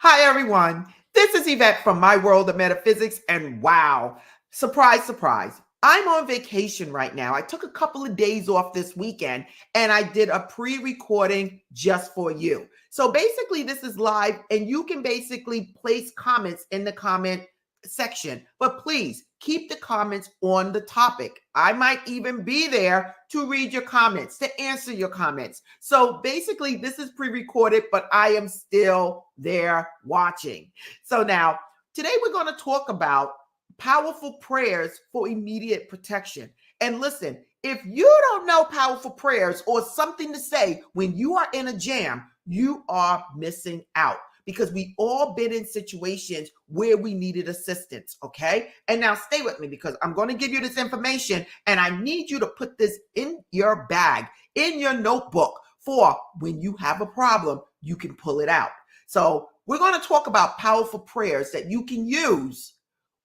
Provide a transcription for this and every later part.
Hi, everyone. This is Yvette from My World of Metaphysics. And wow, surprise, surprise. I'm on vacation right now. I took a couple of days off this weekend and I did a pre-recording just for you. So basically, this is live and you can basically place comments in the comment section. But please keep the comments on the topic. I might even be there to read your comments, to answer your comments. So basically, this is pre-recorded, but I am still there watching. So now, today we're going to talk about powerful prayers for immediate protection. And listen, if you don't know powerful prayers or something to say when you are in a jam, you are missing out, because we all been in situations where we needed assistance, okay? And now stay with me, because I'm going to give you this information and I need you to put this in your bag, in your notebook, for when you have a problem, you can pull it out. So we're going to talk about powerful prayers that you can use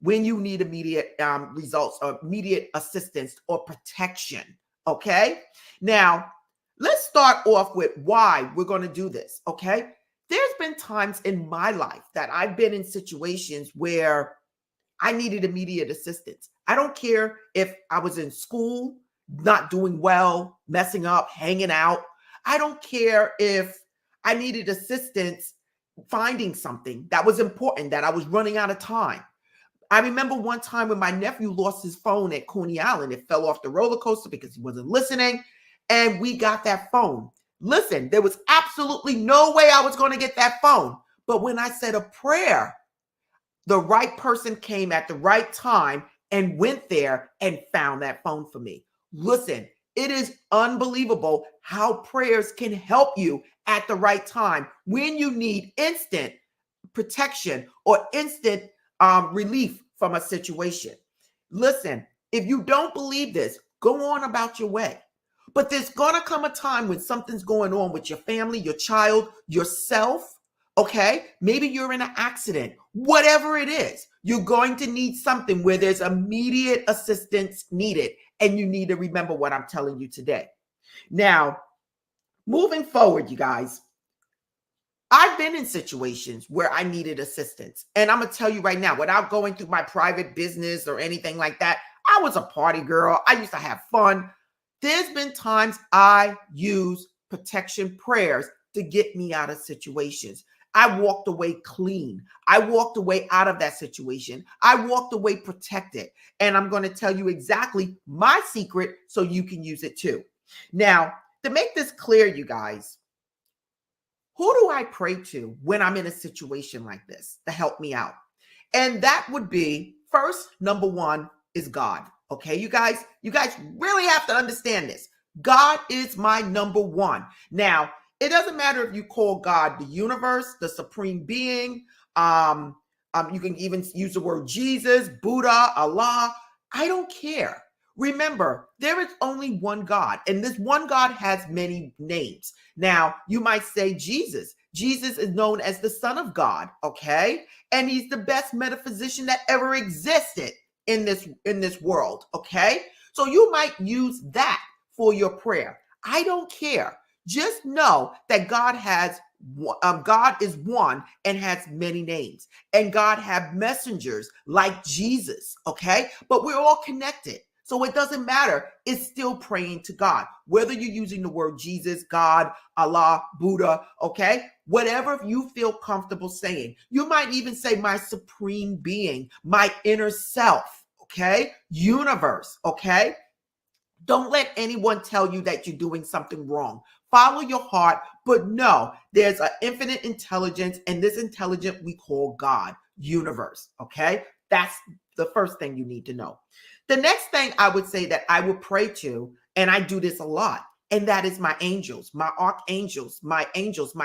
when you need immediate results or immediate assistance or protection, okay? Now, let's start off with why we're going to do this, okay? There's been times in my life that I've been in situations where I needed immediate assistance. I don't care if I was in school, not doing well, messing up, hanging out. I don't care if I needed assistance finding something that was important, that I was running out of time. I remember one time when my nephew lost his phone at Coney Island. It fell off the roller coaster because he wasn't listening, and we got that phone. Listen, there was absolutely no way I was going to get that phone. But when I said a prayer, the right person came at the right time and went there and found that phone for me. Listen, it is unbelievable how prayers can help you at the right time when you need instant protection or instant relief from a situation. Listen, if you don't believe this, go on about your way. But there's going to come a time when something's going on with your family, your child, yourself, okay? Maybe you're in an accident. Whatever it is, you're going to need something where there's immediate assistance needed. And you need to remember what I'm telling you today. Now, moving forward, you guys, I've been in situations where I needed assistance. And I'm going to tell you right now, without going through my private business or anything like that, I was a party girl. I used to have fun. There's been times I use protection prayers to get me out of situations. I walked away clean. I walked away out of that situation. I walked away protected. And I'm going to tell you exactly my secret so you can use it too. Now, to make this clear, you guys, who do I pray to when I'm in a situation like this to help me out? And that would be, first, number one is God. Okay, you guys really have to understand this. God is my number one. Now, it doesn't matter if you call God the universe, the supreme being. You can even use the word Jesus, Buddha, Allah. I don't care. Remember, there is only one God, and this one God has many names. Now, you might say Jesus. Jesus is known as the Son of God, okay? And he's the best metaphysician that ever existed in this world, okay? So you might use that for your prayer. I don't care. Just know that God is one and has many names, and God have messengers like Jesus, okay? But we're all connected. So it doesn't matter. It's still praying to God, whether you're using the word Jesus, God, Allah, Buddha, okay? Whatever you feel comfortable saying. You might even say my supreme being, my inner self, okay? Universe, okay? Don't let anyone tell you that you're doing something wrong. Follow your heart, but no, there's an infinite intelligence, and this intelligence we call God, universe, okay? That's the first thing you need to know. The next thing I would say that I would pray to, and I do this a lot, and that is my angels, my archangels, my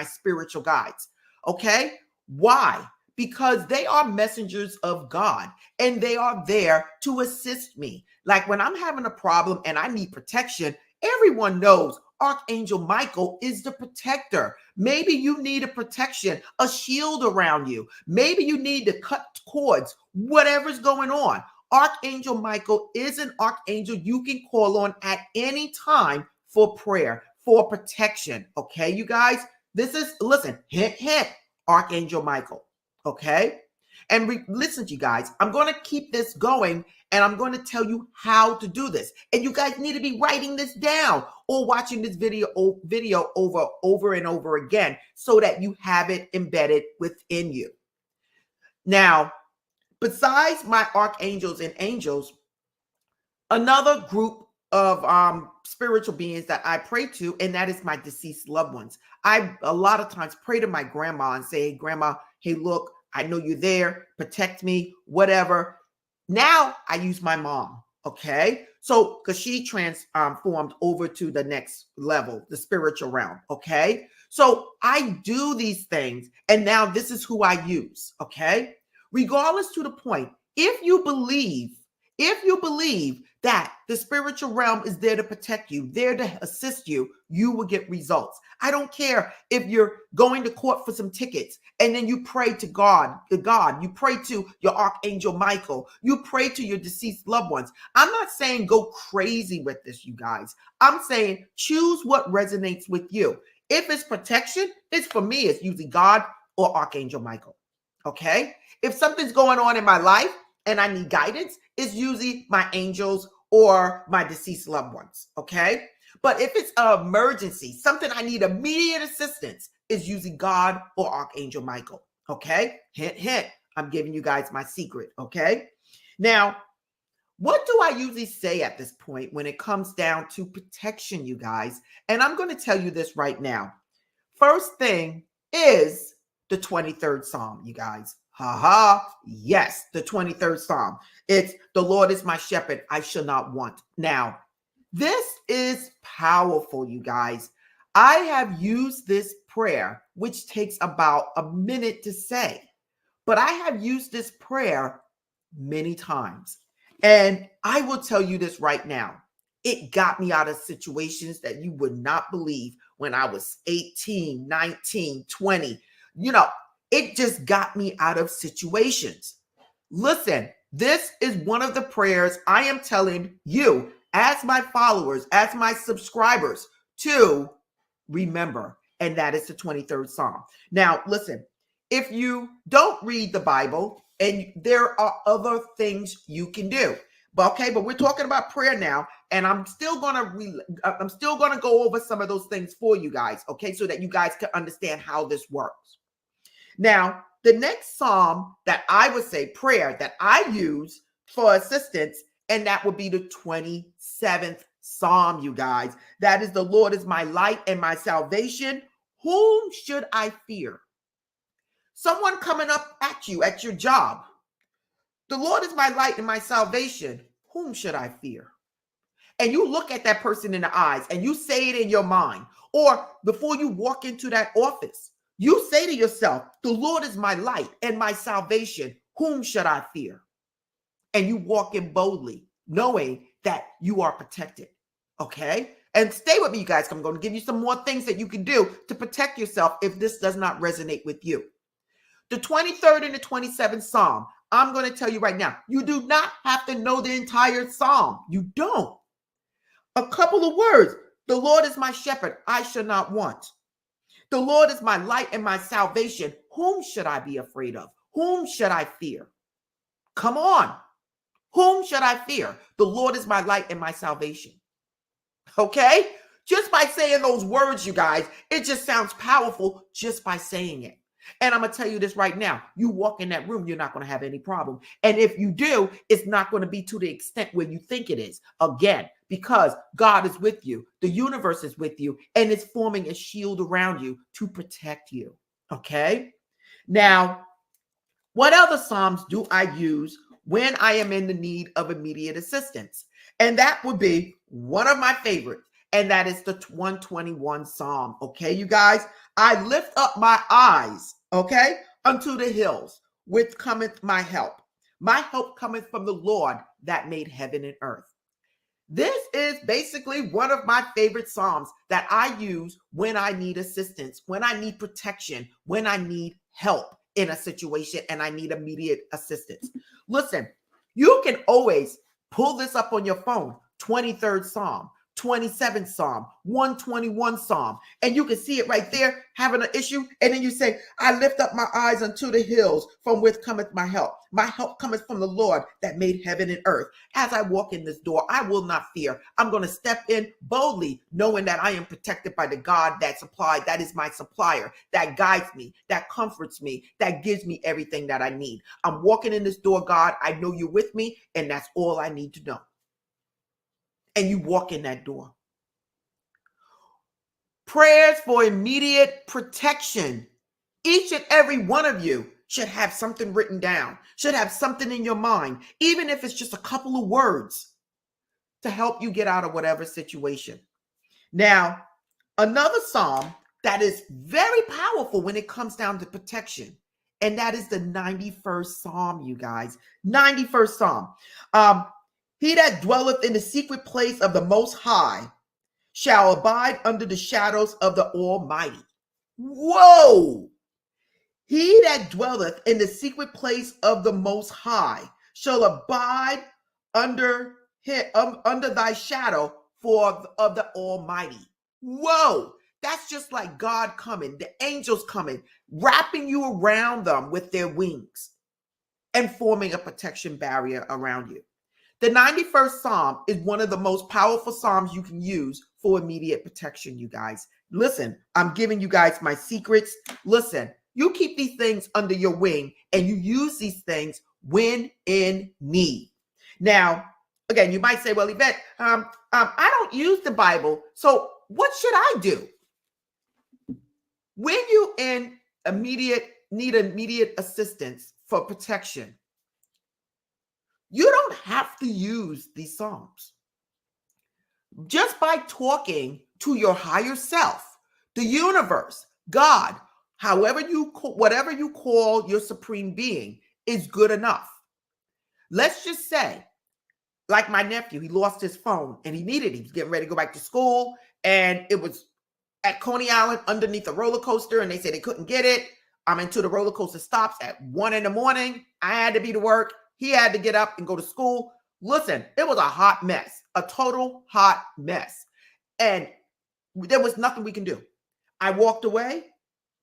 spiritual guides, okay? Why? Because they are messengers of God, and they are there to assist me. Like when I'm having a problem and I need protection, everyone knows Archangel Michael is the protector. Maybe you need a protection, a shield around you. Maybe you need to cut cords, whatever's going on. Archangel Michael is an archangel you can call on at any time for prayer, for protection. Okay, you guys? This is, listen, hint, hint. Archangel Michael. Okay. And listen, you guys, I'm going to keep this going and I'm going to tell you how to do this. And you guys need to be writing this down or watching this video over and over again so that you have it embedded within you. Now, besides my archangels and angels, another group of spiritual beings that I pray to, and that is my deceased loved ones. I a lot of times pray to my grandma and say, hey, grandma, hey, look, I know you're there, protect me, whatever. Now I use my mom, okay? So, because she transformed over to the next level, the spiritual realm, okay? So I do these things, and now this is who I use, okay? Regardless to the point, if you believe that the spiritual realm is there to protect you, there to assist you, you will get results. I don't care if you're going to court for some tickets and then you pray to God, you pray to your Archangel Michael, you pray to your deceased loved ones. I'm not saying go crazy with this, you guys. I'm saying choose what resonates with you. If it's protection, it's for me, it's usually God or Archangel Michael. Okay? If something's going on in my life and I need guidance, it's usually my angels or my deceased loved ones, okay? But if it's an emergency, something I need immediate assistance, is usually God or Archangel Michael, okay? Hint, hint, I'm giving you guys my secret, okay? Now, what do I usually say at this point when it comes down to protection, you guys? And I'm going to tell you this right now. First thing is the 23rd Psalm, you guys. Yes, the 23rd Psalm. It's the Lord is my shepherd, I shall not want. Now, this is powerful, you guys. I have used this prayer, which takes about a minute to say, but I have used this prayer many times. And I will tell you this right now. It got me out of situations that you would not believe when I was 18, 19, 20. You know, it just got me out of situations. Listen, this is one of the prayers I am telling you as my followers, as my subscribers to remember, and that is the 23rd Psalm. Now, listen, if you don't read the Bible, and there are other things you can do. But we're talking about prayer now, and I'm still gonna go over some of those things for you guys, okay, so that you guys can understand how this works. Now, the next psalm that I would say prayer that I use for assistance, and that would be the 27th Psalm, you guys. That is the Lord is my light and my salvation. Whom should I fear? Someone coming up at you at your job. The Lord is my light and my salvation. Whom should I fear? And you look at that person in the eyes and you say it in your mind. Or before you walk into that office, you say to yourself, the Lord is my light and my salvation. Whom should I fear? And you walk in boldly, knowing that you are protected. Okay? And stay with me, you guys. I'm going to give you some more things that you can do to protect yourself if this does not resonate with you. The 23rd and the 27th Psalm, I'm going to tell you right now, you do not have to know the entire Psalm. You don't. A couple of words. The Lord is my shepherd, I shall not want. The Lord is my light and my salvation. Whom should I be afraid of? Whom should I fear? Come on. Whom should I fear? The Lord is my light and my salvation. Okay? Just by saying those words, you guys, it just sounds powerful just by saying it. And I'm going to tell you this right now. You walk in that room, you're not going to have any problem. And if you do, it's not going to be to the extent where you think it is. Again, because God is with you. The universe is with you. And it's forming a shield around you to protect you. Okay? Now, what other Psalms do I use when I am in the need of immediate assistance? And that would be one of my favorites. And that is the 121 Psalm. Okay, you guys? I lift up my eyes, okay, unto the hills, which cometh my help. My help cometh from the Lord that made heaven and earth. This is basically one of my favorite Psalms that I use when I need assistance, when I need protection, when I need help in a situation and I need immediate assistance. Listen, you can always pull this up on your phone, 23rd Psalm. 27th Psalm, 121 Psalm. And you can see it right there, having an issue. And then you say, I lift up my eyes unto the hills, from which cometh my help. My help cometh from the Lord that made heaven and earth. As I walk in this door, I will not fear. I'm going to step in boldly, knowing that I am protected by the God that supplied, that is my supplier, that guides me, that comforts me, that gives me everything that I need. I'm walking in this door, God. I know you're with me, and that's all I need to know. And you walk in that door. Prayers for immediate protection. Each and every one of you should have something written down, should have something in your mind, even if it's just a couple of words to help you get out of whatever situation. Now, another psalm that is very powerful when it comes down to protection, and that is the 91st Psalm, you guys. 91st Psalm. He that dwelleth in the secret place of the Most High shall abide under the shadows of the Almighty. Whoa! He that dwelleth in the secret place of the Most High shall abide under thy shadow of the Almighty. Whoa! That's just like God coming, the angels coming, wrapping you around them with their wings and forming a protection barrier around you. The 91st Psalm is one of the most powerful Psalms you can use for immediate protection, you guys. Listen, I'm giving you guys my secrets. Listen, you keep these things under your wing and you use these things when in need. Now, again, you might say, well, Yvette, I don't use the Bible, so what should I do? When you need immediate assistance for protection, you don't have to use these Psalms. Just by talking to your higher self, the universe, God, whatever you call your supreme being, is good enough. Let's just say, like my nephew, he lost his phone and he needed it. He was getting ready to go back to school, and it was at Coney Island underneath a roller coaster, and they said they couldn't get it. Until the roller coaster stops at 1 a.m. I had to be to work. He had to get up and go to school. Listen, it was a hot mess, a total hot mess. And there was nothing we can do. I walked away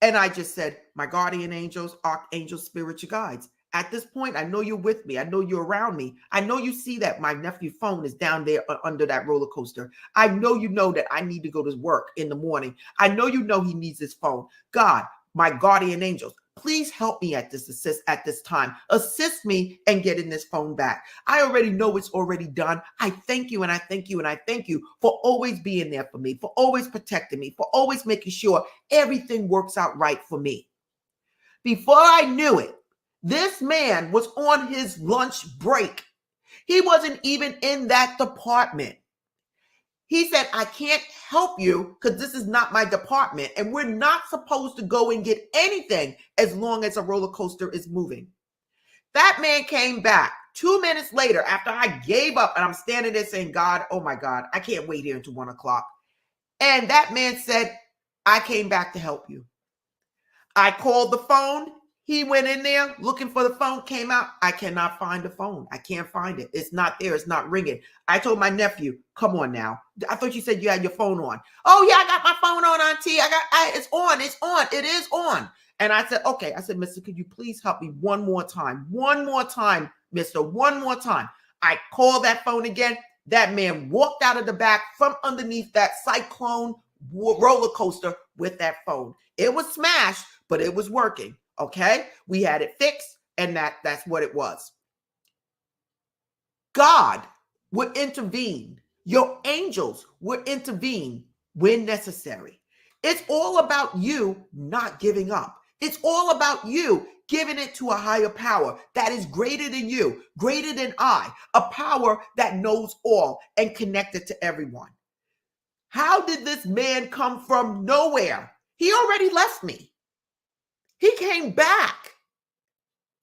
and I just said, my guardian angels, archangels, spiritual guides. At this point, I know you're with me. I know you're around me. I know you see that my nephew's phone is down there under that roller coaster. I know you know that I need to go to work in the morning. I know you know he needs his phone. God, my guardian angels, please help me at this time. Assist me in getting this phone back. I already know it's already done. I thank you and I thank you and I thank you for always being there for me, for always protecting me, for always making sure everything works out right for me. Before I knew it, this man was on his lunch break. He wasn't even in that department. He said, I can't help you because this is not my department, and we're not supposed to go and get anything as long as a roller coaster is moving. That man came back 2 minutes later after I gave up, and I'm standing there saying, God, oh my God, I can't wait here until 1 o'clock. And that man said, I came back to help you. I called the phone. He went in there looking for the phone, came out. I cannot find the phone. I can't find it. It's not there. It's not ringing. I told my nephew, come on now. I thought you said you had your phone on. Oh yeah, I got my phone on, Auntie. It's on. It's on. It is on. And I said, okay. I said, mister, could you please help me one more time? One more time, mister. One more time. I called that phone again. That man walked out of the back from underneath that cyclone roller coaster with that phone. It was smashed, but it was working. Okay, we had it fixed, and that's what it was. God would intervene. Your angels would intervene when necessary. It's all about you not giving up. It's all about you giving it to a higher power that is greater than you, greater than I, a power that knows all and connected to everyone. How did this man come from nowhere? He already left me. He came back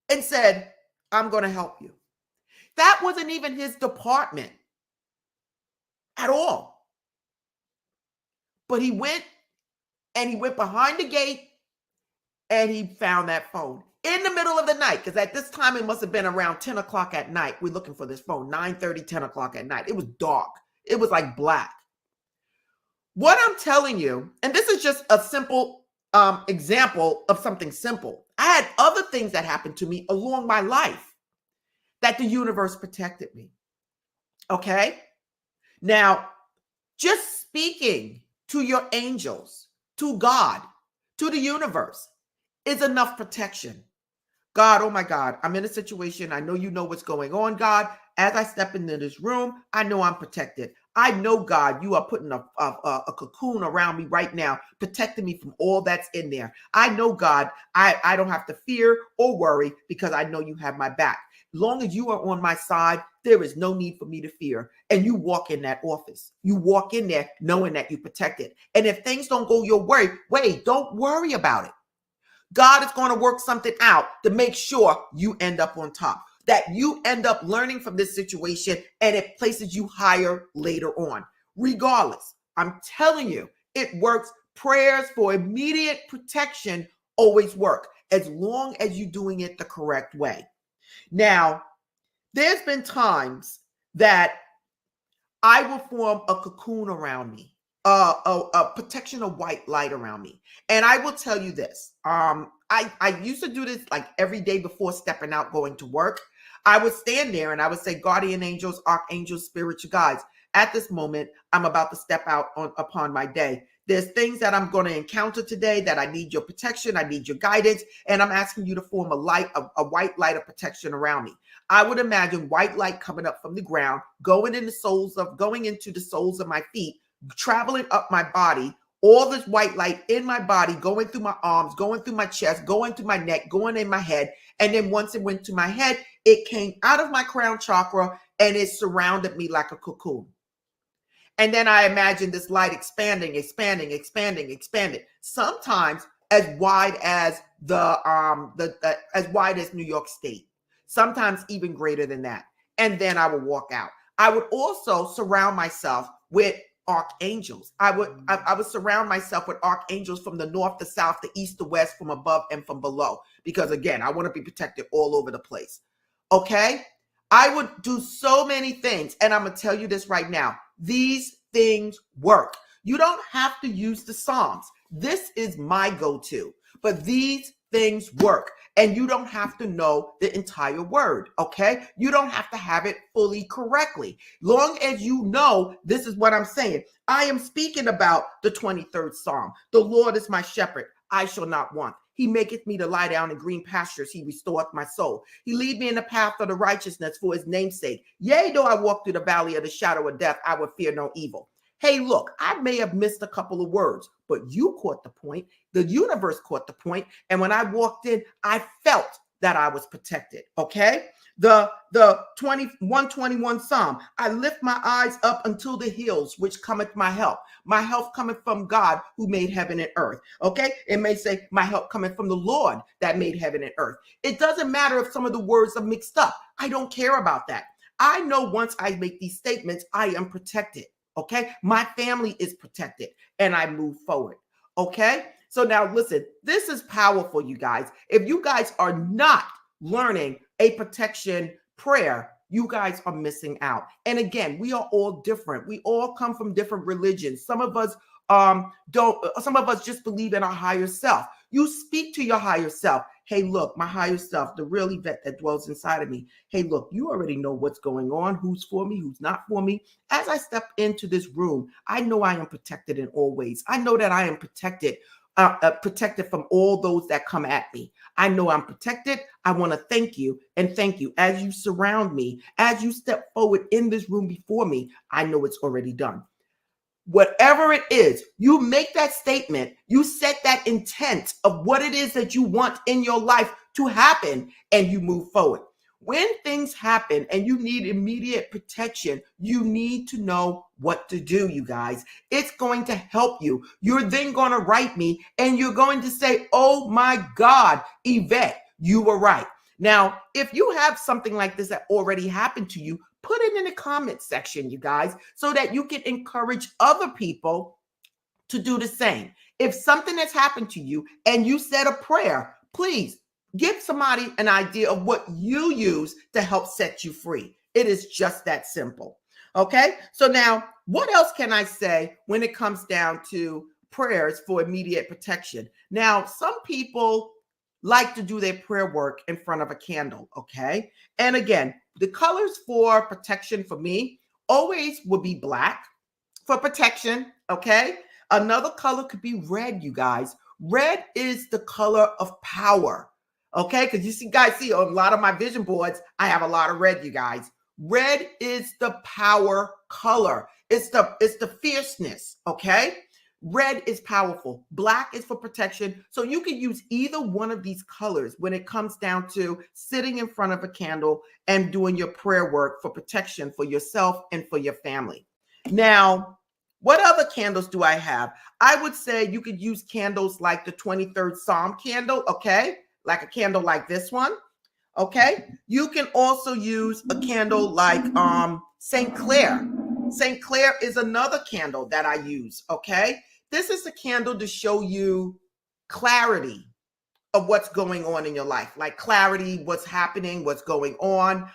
and said, I'm going to help you. That wasn't even his department at all. But he went behind the gate and he found that phone in the middle of the night. Because at this time, it must have been around 10 o'clock at night. We're looking for this phone, 9:30, 10 o'clock at night. It was dark. It was like black. What I'm telling you, and this is just a simple example of something simple. I had other things that happened to me along my life that the universe protected me. Okay. Now, just speaking to your angels, to God, to the universe is enough protection. God, oh my God, I'm in a situation. I know you know what's going on, God. As I step into this room, I know I'm protected. I know, God, you are putting a cocoon around me right now, protecting me from all that's in there. I know, God, I don't have to fear or worry because I know you have my back. Long as you are on my side, there is no need for me to fear. And you walk in that office. You walk in there knowing that you're protected. And if things don't go your way, don't worry about it. God is going to work something out to make sure you end up on top, that you end up learning from this situation and it places you higher later on. Regardless, I'm telling you, it works. Prayers for immediate protection always work as long as you're doing it the correct way. Now, there's been times that I will form a cocoon around me, a protection of white light around me. And I will tell you this. I used to do this like every day before stepping out, going to work. I would stand there and I would say, guardian angels, archangels, spiritual guides. At this moment, I'm about to step out upon my day. There's things that I'm going to encounter today that I need your protection. I need your guidance. And I'm asking you to form a white light of protection around me. I would imagine white light coming up from the ground, going into the soles of my feet, traveling up my body, all this white light in my body, going through my arms, going through my chest, going through my neck, going in my head. And then once it went to my head, it came out of my crown chakra and it surrounded me like a cocoon. And then I imagine this light expanding, expanding. Sometimes as wide as as wide as New York State. Sometimes even greater than that. And then I would walk out. I would also surround myself with archangels. I would surround myself with archangels from the north, the south, the east, the west, from above and from below. Because again, I want to be protected all over the place. Okay? I would do so many things. And I'm going to tell you this right now. These things work. You don't have to use the Psalms. This is my go-to. But these things work. And you don't have to know the entire word, okay? You don't have to have it fully correctly. Long as you know, this is what I'm saying. I am speaking about the 23rd Psalm. The Lord is my shepherd. I shall not want. He maketh me to lie down in green pastures. He restoreth my soul. He lead me in the path of the righteousness for his name's sake. Yea, though I walk through the valley of the shadow of death, I will fear no evil. Hey, look, I may have missed a couple of words, but you caught the point. The universe caught the point. And when I walked in, I felt that I was protected. Okay. The 121 Psalm, I lift my eyes up until the hills, which cometh my help. My help cometh from God who made heaven and earth. Okay. It may say my help cometh from the Lord that made heaven and earth. It doesn't matter if some of the words are mixed up. I don't care about that. I know once I make these statements, I am protected. Okay. My family is protected and I move forward. Okay. So now listen, this is powerful, you guys. If you guys are not learning a protection prayer, you guys are missing out. And again, we are all different. We all come from different religions. Some of us some of us just believe in our higher self. You speak to your higher self. Hey, look, my higher self, the real Yvette that dwells inside of me. Hey, look, you already know what's going on, who's for me, who's not for me. As I step into this room, I know I am protected in all ways. I know that I am protected from all those that come at me. I know I'm protected. I want to thank you and thank you as you surround me, as you step forward in this room before me. I know it's already done. Whatever it is, you make that statement, you set that intent of what it is that you want in your life to happen, and you move forward. When things happen and you need immediate protection, you need to know what to do, you guys. It's going to help you. You're then going to write me and you're going to say, oh my God, Yvette, you were right. Now, if you have something like this that already happened to you, put it in the comment section, you guys, so that you can encourage other people to do the same. If something has happened to you and you said a prayer, please give somebody an idea of what you use to help set you free. It is just that simple. Okay. So now, what else can I say when it comes down to prayers for immediate protection? Now, some people like to do their prayer work in front of a candle. Okay. And again, the colors for protection for me always would be black for protection. Okay. Another color could be red, you guys. Red is the color of power. Okay. Because you see, guys, see on a lot of my vision boards, I have a lot of red, you guys. Red is the power color. It's the fierceness. Okay. Red is powerful. Black is for protection. So you can use either one of these colors when it comes down to sitting in front of a candle and doing your prayer work for protection for yourself and for your family. Now, what other candles do I have? I would say you could use candles like the 23rd Psalm candle, okay? Like a candle like this one, okay? You can also use a candle like St. Clair. St. Clair is another candle that I use, okay? This is a candle to show you clarity of what's going on in your life, like clarity, what's happening, what's going on.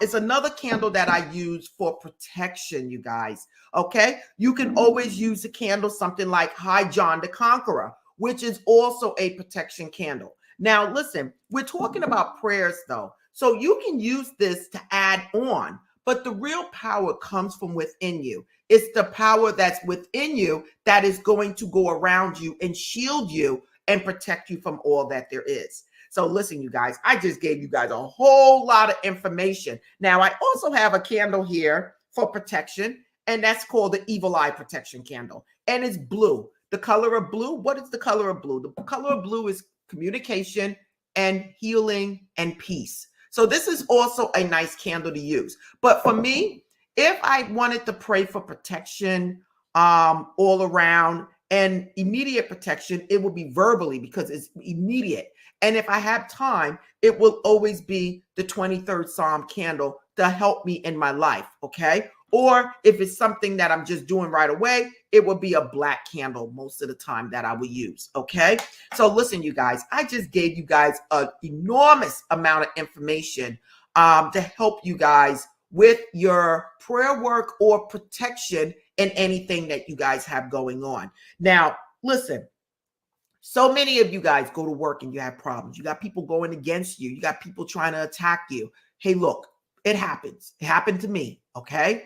It's another candle that I use for protection, you guys. Okay. You can always use a candle, something like High John the Conqueror, which is also a protection candle. Now, listen, we're talking about prayers though. So you can use this to add on, but the real power comes from within you. It's the power that's within you that is going to go around you and shield you and protect you from all that there is. So listen, you guys, I just gave you guys a whole lot of information. Now, I also have a candle here for protection, and that's called the Evil Eye Protection Candle. And it's blue. The color of blue, what is the color of blue? The color of blue is communication and healing and peace. So this is also a nice candle to use. But for me, if I wanted to pray for protection all around, and immediate protection, it will be verbally because it's immediate. And if I have time, it will always be the 23rd Psalm candle to help me in my life, okay? Or if it's something that I'm just doing right away, it will be a black candle most of the time that I will use, okay? So listen, you guys, I just gave you guys an enormous amount of information to help you guys with your prayer work or protection in anything that you guys have going on. Now, listen, so many of you guys go to work and you have problems. You got people going against you. You got people trying to attack you. Hey, look, it happens. It happened to me, okay?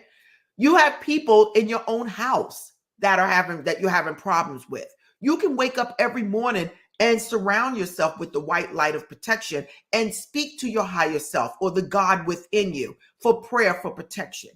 You have people in your own house that you're having problems with. You can wake up every morning and surround yourself with the white light of protection and speak to your higher self or the God within you for prayer for protection.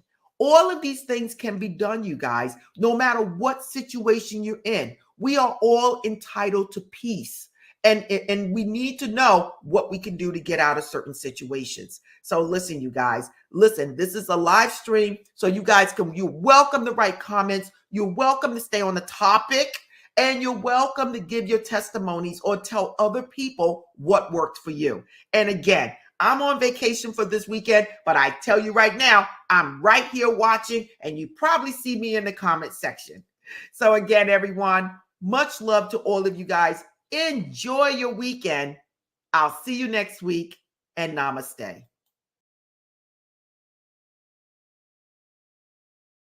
All of these things can be done, you guys, no matter what situation you're in. We are all entitled to peace. And we need to know what we can do to get out of certain situations. So listen, you guys, listen, this is a live stream. So you guys you're welcome to write comments. You're welcome to stay on the topic. And you're welcome to give your testimonies or tell other people what worked for you. And again, I'm on vacation for this weekend, but I tell you right now, I'm right here watching, and you probably see me in the comment section. So again, everyone, much love to all of you guys. Enjoy your weekend. I'll see you next week, and namaste.